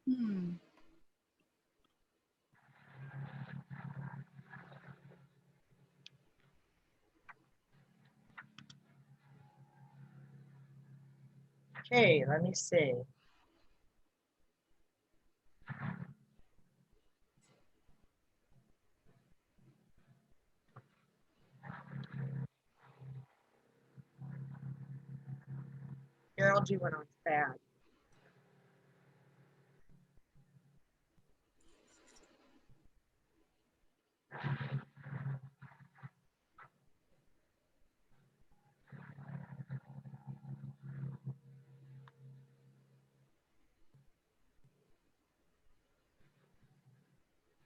Hmm. Okay, let me see. Here, I'll do one on fat.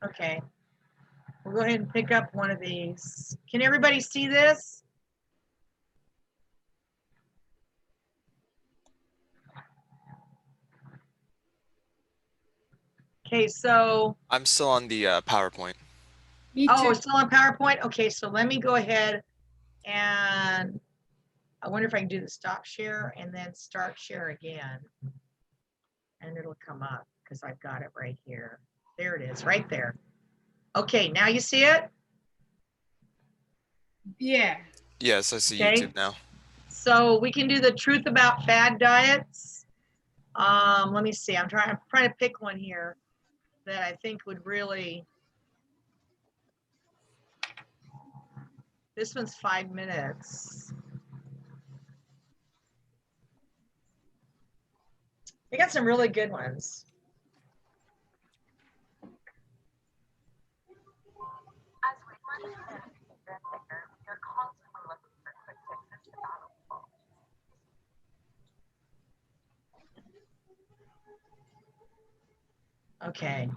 Okay, we'll go ahead and pick up one of these. Can everybody see this? Okay, so. I'm still on the PowerPoint. Me Oh, too. it's still on PowerPoint? Okay, so let me go ahead and I wonder if I can do the stop share and then start share again. And it'll come up because I've got it right here. There it is, right there. Okay, now you see it? Yeah. Yes, I see Okay. YouTube now. So we can do the truth about fad diets. Let me see. I'm trying to pick one here that I think would really. This one's 5 minutes. We got some really good ones. As we learn to live bigger and bigger, we are constantly looking for quick fixes to battle the world. Okay.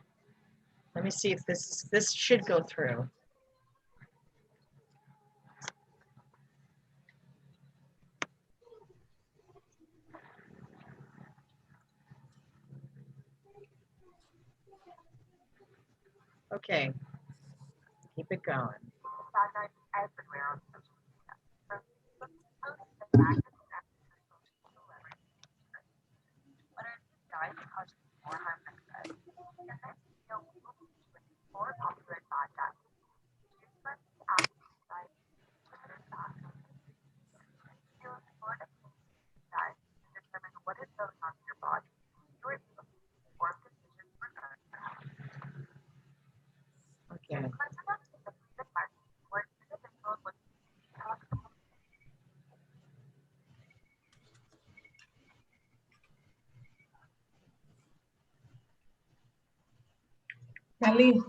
Let me see if this should go through. Okay. Keep it going. Fad diets everywhere on social media. From Facebook posts to magazines and celebrities. But are these diets causing more harm than good? In this video, we will teach you four popular fad diets. Choose from the abstinence diet, limited fast, you'll explore the diet and determine what it does on your body. You are able to inform decisions regarding your health. Okay. Cleanliness is a proven market where individuals look to health. Marlene.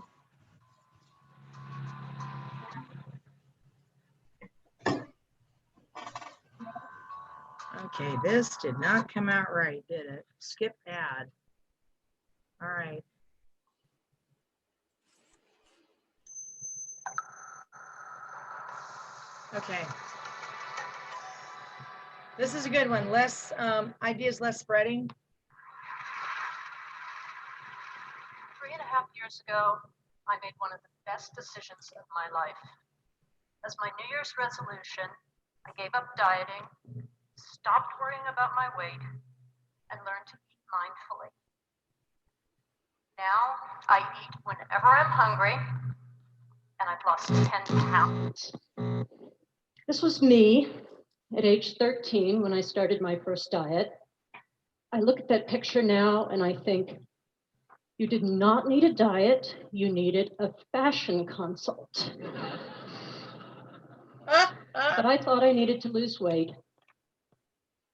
Okay, this did not come out right, did it? Skip ad. All right. Okay. This is a good one. Less ideas, less spreading. 3.5 years ago, I made one of the best decisions of my life. As my New Year's resolution, I gave up dieting, stopped worrying about my weight, and learned to eat mindfully. Now, I eat whenever I'm hungry, and I've lost 10 pounds. This was me at age 13 when I started my first diet. I look at that picture now and I think, you did not need a diet, you needed a fashion consult. But I thought I needed to lose weight.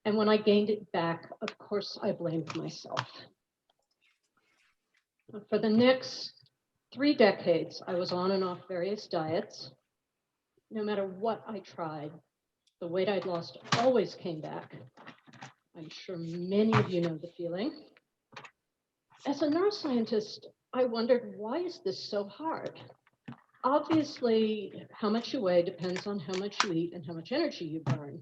And when I gained it back, of course, I blamed myself. For the next 3 decades, I was on and off various diets. No matter what I tried, the weight I'd lost always came back. I'm sure many of you know the feeling. As a neuroscientist, I wondered, why is this so hard? Obviously, how much you weigh depends on how much you eat and how much energy you burn.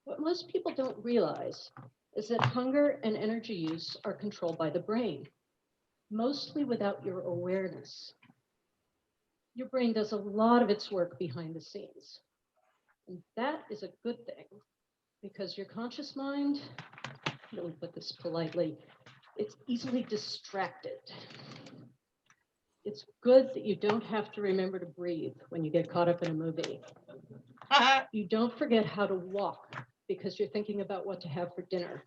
What most people don't realize is that hunger and energy use are controlled by the brain, mostly without your awareness. Your brain does a lot of its work behind the scenes. And that is a good thing, because your conscious mind, let me put this politely, It's easily distracted. It's good that you don't have to remember to breathe when you get caught up in a movie. You don't forget how to walk because you're thinking about what to have for dinner.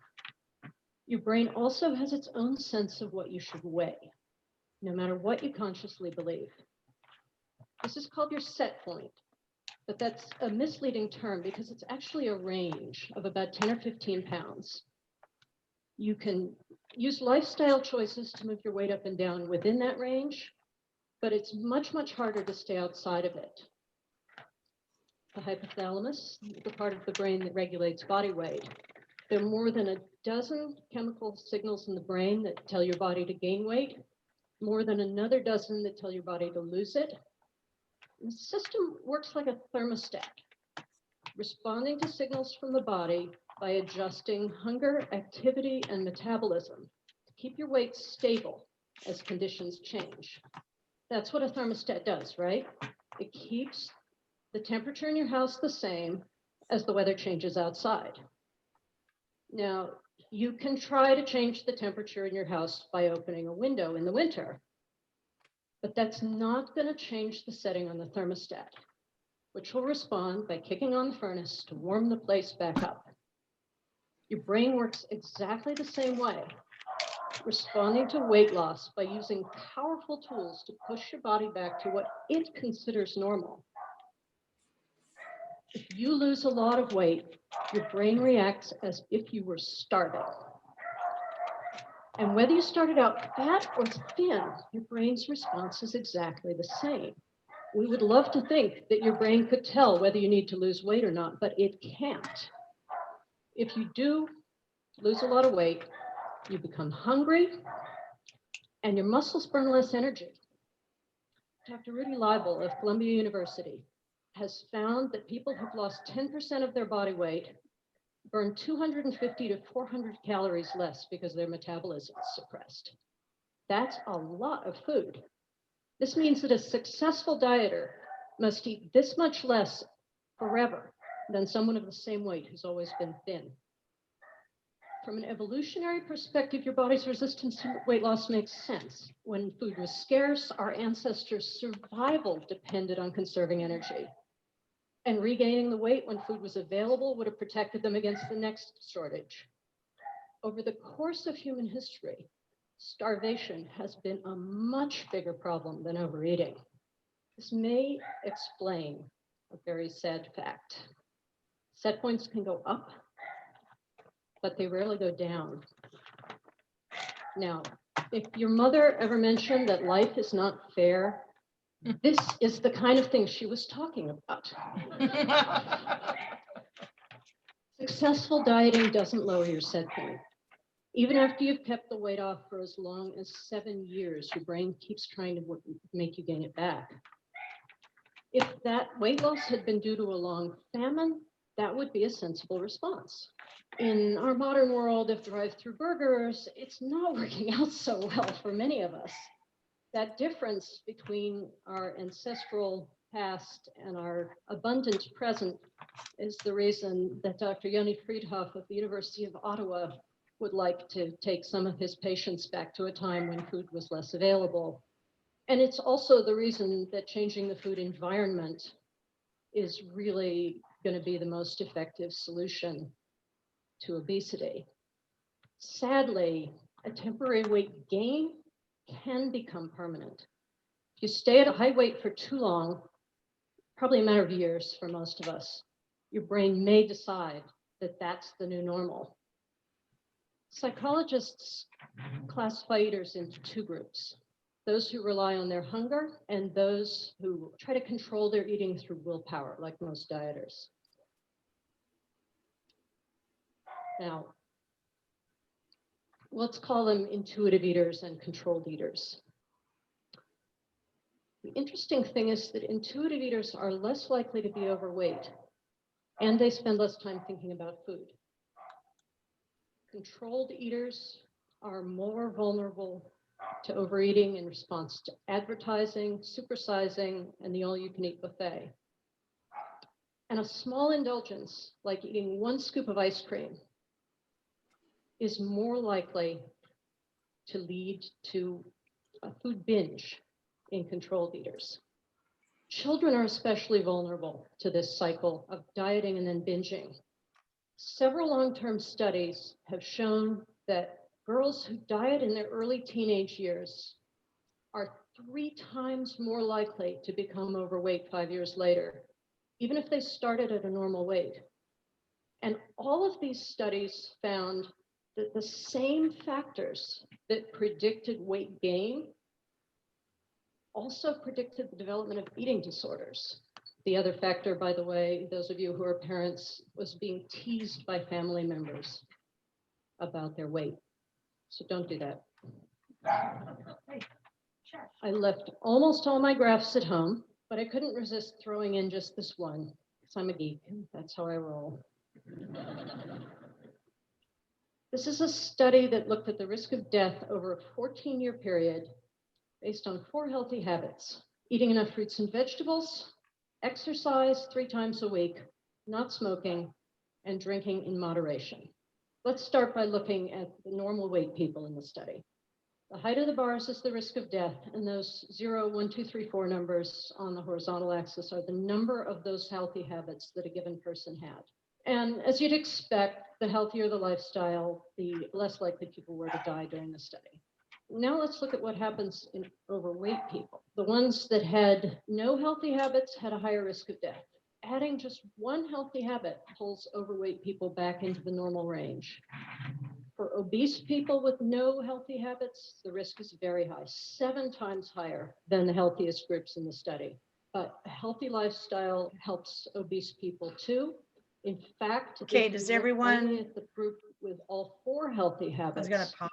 Your brain also has its own sense of what you should weigh, no matter what you consciously believe. This is called your set point, but that's a misleading term because it's actually a range of about 10 or 15 pounds. You can use lifestyle choices to move your weight up and down within that range, but it's much, much harder to stay outside of it. The hypothalamus, the part of the brain that regulates body weight, there are more than a dozen chemical signals in the brain that tell your body to gain weight, more than another dozen that tell your body to lose it. The system works like a thermostat, responding to signals from the body by adjusting hunger, activity, and metabolism to keep your weight stable as conditions change. That's what a thermostat does, right? It keeps the temperature in your house the same as the weather changes outside. Now, you can try to change the temperature in your house by opening a window in the winter, but that's not going to change the setting on the thermostat, which will respond by kicking on the furnace to warm the place back up. Your brain works exactly the same way, responding to weight loss by using powerful tools to push your body back to what it considers normal. If you lose a lot of weight, your brain reacts as if you were starving. And whether you started out fat or thin, your brain's response is exactly the same. We would love to think that your brain could tell whether you need to lose weight or not, but it can't. If you do lose a lot of weight, you become hungry and your muscles burn less energy. Dr. Rudy Leibel of Columbia University has found that people who've lost 10% of their body weight burn 250 to 400 calories less because their metabolism is suppressed. That's a lot of food. This means that a successful dieter must eat this much less forever than someone of the same weight who's always been thin. From an evolutionary perspective, your body's resistance to weight loss makes sense. When food was scarce, our ancestors' survival depended on conserving energy. And regaining the weight when food was available would have protected them against the next shortage. Over the course of human history, starvation has been a much bigger problem than overeating. This may explain a very sad fact. Set points can go up, but they rarely go down. Now, if your mother ever mentioned that life is not fair, this is the kind of thing she was talking about. Successful dieting doesn't lower your set point. Even after you've kept the weight off for as long as 7 years, your brain keeps trying to make you gain it back. If that weight loss had been due to a long famine, that would be a sensible response. In our modern world of drive-through burgers, it's not working out so well for many of us. That difference between our ancestral past and our abundant present is the reason that Dr. Yoni Friedhoff of the University of Ottawa would like to take some of his patients back to a time when food was less available. And it's also the reason that changing the food environment is really going to be the most effective solution to obesity. Sadly, a temporary weight gain can become permanent. If you stay at a high weight for too long, probably a matter of years for most of us, your brain may decide that that's the new normal. Psychologists classify eaters into two groups: those who rely on their hunger and those who try to control their eating through willpower, like most dieters. Now, let's call them intuitive eaters and controlled eaters. The interesting thing is that intuitive eaters are less likely to be overweight, and they spend less time thinking about food. Controlled eaters are more vulnerable to overeating in response to advertising, supersizing, and the all-you-can-eat buffet. And a small indulgence, like eating one scoop of ice cream, is more likely to lead to a food binge in controlled eaters. Children are especially vulnerable to this cycle of dieting and then binging. Several long-term studies have shown that girls who diet in their early teenage years are 3 times more likely to become overweight 5 years later, even if they started at a normal weight. And all of these studies found that the same factors that predicted weight gain also predicted the development of eating disorders. The other factor, by the way, those of you who are parents, was being teased by family members about their weight. So don't do that. I left almost all my graphs at home, but I couldn't resist throwing in just this one, because I'm a geek, and that's how I roll. This is a study that looked at the risk of death over a 14-year period based on 4 healthy habits: eating enough fruits and vegetables, exercise 3 times a week, not smoking, and drinking in moderation. Let's start by looking at the normal weight people in the study. The height of the bars is the risk of death, and those 0, 1, 2, 3, 4 numbers on the horizontal axis are the number of those healthy habits that a given person had. And as you'd expect, the healthier the lifestyle, the less likely people were to die during the study. Now let's look at what happens in overweight people. The ones that had no healthy habits had a higher risk of death. Adding just 1 healthy habit pulls overweight people back into the normal range. For obese people with no healthy habits, the risk is very high, 7 times higher than the healthiest groups in the study. But a healthy lifestyle helps obese people too. In fact, Okay, if you does look everyone- only at the group with all 4 healthy I habits, was gonna pause.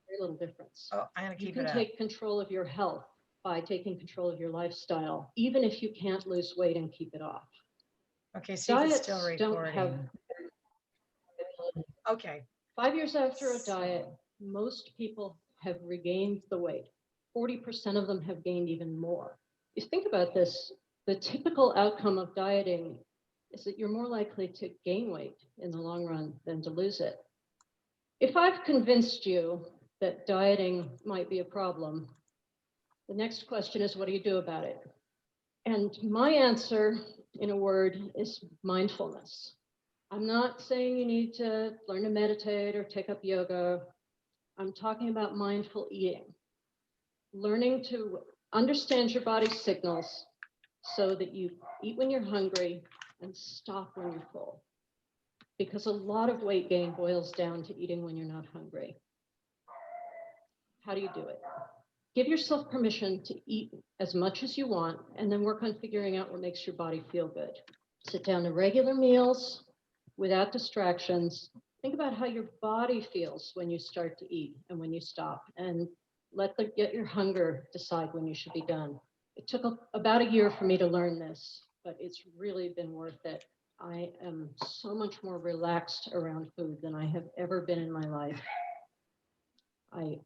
very little difference. Oh, I'm gonna You keep can it up. take control of your health by taking control of your lifestyle, even if you can't lose weight and keep it off. Okay, see if it's Diets still don't have. recording. Okay, 5 years after a diet, most people have regained the weight. 40% of them have gained even more. If you think about this, the typical outcome of dieting is that you're more likely to gain weight in the long run than to lose it. If I've convinced you that dieting might be a problem, the next question is, what do you do about it? And my answer, in a word, is mindfulness. I'm not saying you need to learn to meditate or take up yoga. I'm talking about mindful eating. Learning to understand your body's signals so that you eat when you're hungry and stop when you're full. Because a lot of weight gain boils down to eating when you're not hungry. How do you do it? Give yourself permission to eat as much as you want, and then work on figuring out what makes your body feel good. Sit down to regular meals without distractions. Think about how your body feels when you start to eat and when you stop, and get your hunger decide when you should be done. It took about a year for me to learn this, but it's really been worth it. I am so much more relaxed around food than I have ever been in my life. I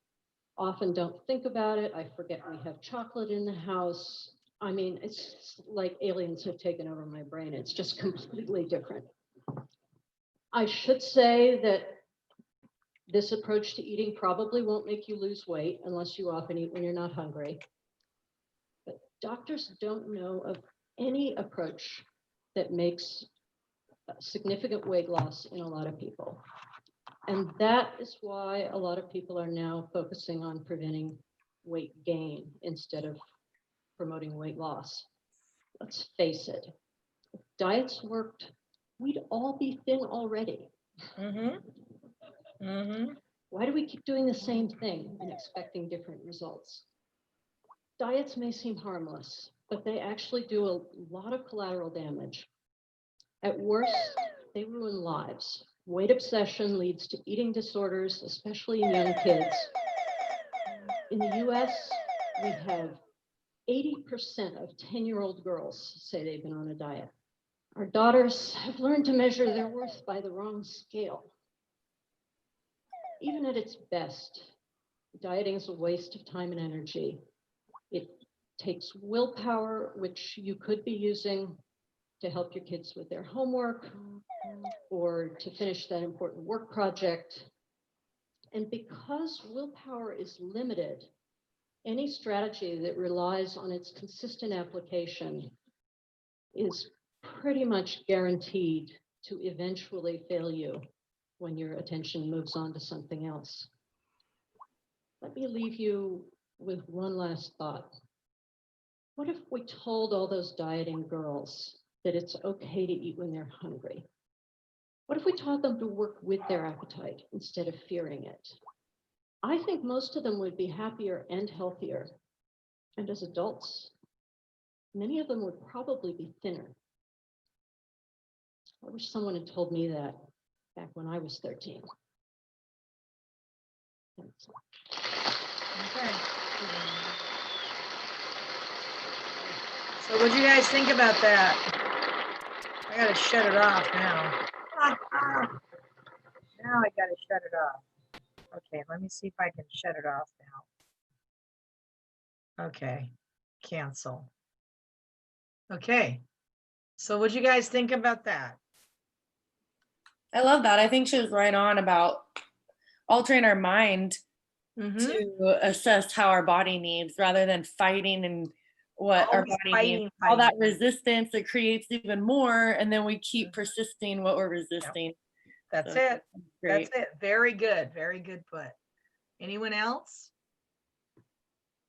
often don't think about it. I forget we have chocolate in the house. I mean, it's like aliens have taken over my brain. It's just completely different. I should say that this approach to eating probably won't make you lose weight unless you often eat when you're not hungry. But doctors don't know of any approach that makes significant weight loss in a lot of people. And that is why a lot of people are now focusing on preventing weight gain instead of promoting weight loss. Let's face it, if diets worked, we'd all be thin already. Why do we keep doing the same thing and expecting different results? Diets may seem harmless, but they actually do a lot of collateral damage. At worst, they ruin lives. Weight obsession leads to eating disorders, especially in young kids. In the US, we have 80% of 10-year-old girls say they've been on a diet. Our daughters have learned to measure their worth by the wrong scale. Even at its best, dieting is a waste of time and energy. It takes willpower, which you could be using to help your kids with their homework or to finish that important work project. And because willpower is limited, any strategy that relies on its consistent application is pretty much guaranteed to eventually fail you when your attention moves on to something else. Let me leave you with one last thought. What if we told all those dieting girls that it's okay to eat when they're hungry? What if we taught them to work with their appetite instead of fearing it? I think most of them would be happier and healthier. And as adults, many of them would probably be thinner. I wish someone had told me that back when I was 13. Thanks. Okay. So what do you guys think about that? I gotta shut it off now. Now I gotta shut it off. Okay, let me see if I can shut it off now. Okay, cancel. Okay, so what do you guys think about that? I love that. I think she was right on about altering our mind Mhm. to assess how our body needs rather than fighting and what our Always body needs. fighting. All that resistance, it creates even more, and then we keep persisting what we're resisting. That's So it. Great. That's it. Very good. Very good put. Anyone else?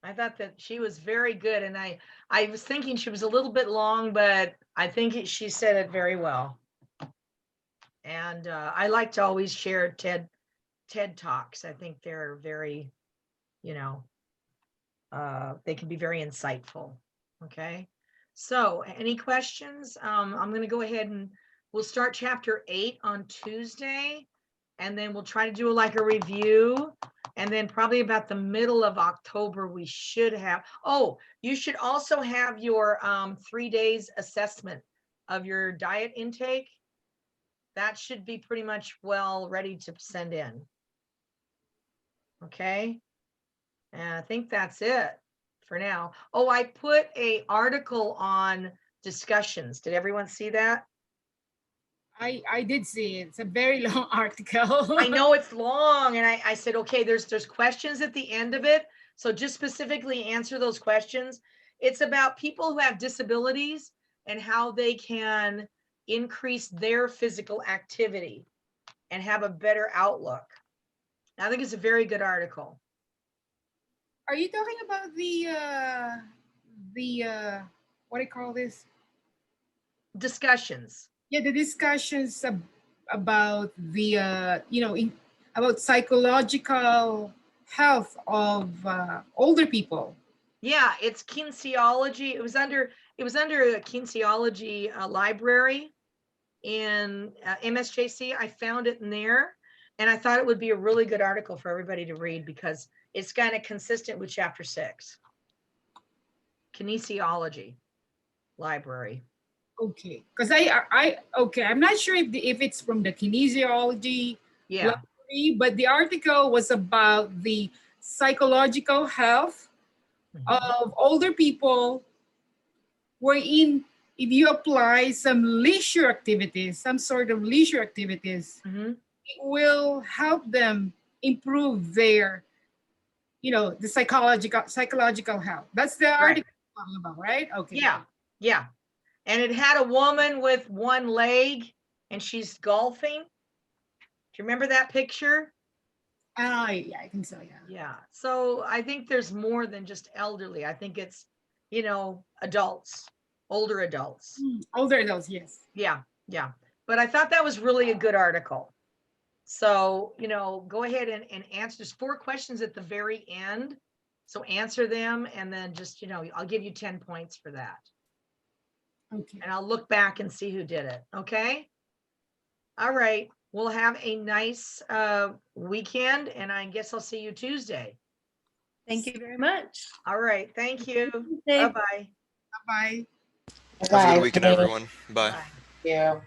I thought that she was very good, and I was thinking she was a little bit long, but I think she said it very well. And I like to always share TED Talks. I think they're very, you know, they can be very insightful. Okay. So any questions? I'm going to go ahead and we'll start chapter 8 on Tuesday, and then we'll try to do like a review. And then probably about the middle of October, we should have, oh, you should also have your 3 days assessment of your diet intake. That should be pretty much well ready to send in. Okay. And I think that's it for now. Oh, I put an article on discussions. Did everyone see that? I did see it. It's a very long article. I know it's long, and I said, okay, there's questions at the end of it. So just specifically answer those questions. It's about people who have disabilities and how they can increase their physical activity and have a better outlook. I think it's a very good article. Are you talking about the what do you call this? Discussions. Yeah, the discussions about the about psychological health of older people. Yeah, it's kinesiology. It was under a kinesiology library in MSJC. I found it in there, and I thought it would be a really good article for everybody to read because it's kind of consistent with chapter 6. Kinesiology library. Okay, because I'm not sure if it's from the kinesiology Yeah. library, but the article was about the psychological health of older people, wherein if you apply some leisure activities, some sort of leisure activities, Mhm. it will help them improve their, the psychological health. That's the Right. article I'm talking about, right? Okay. Yeah. Yeah. And it had a woman with one leg and she's golfing. Do you remember that picture? Yeah, I think so, yeah. Yeah. So I think there's more than just elderly. I think it's, adults, older adults. Older adults, yes. Yeah. Yeah. But I thought that was really a good article. So, go ahead and answer. There's 4 questions at the very end. So answer them and then just, I'll give you 10 points for that. Okay. And I'll look back and see who did it. Okay. All right. We'll have a nice weekend, and I guess I'll see you Tuesday. Thank you very much. All right. Thank you. Tuesday. Bye-bye. Bye-bye. Have a good weekend, everyone. Bye. Bye. Yeah.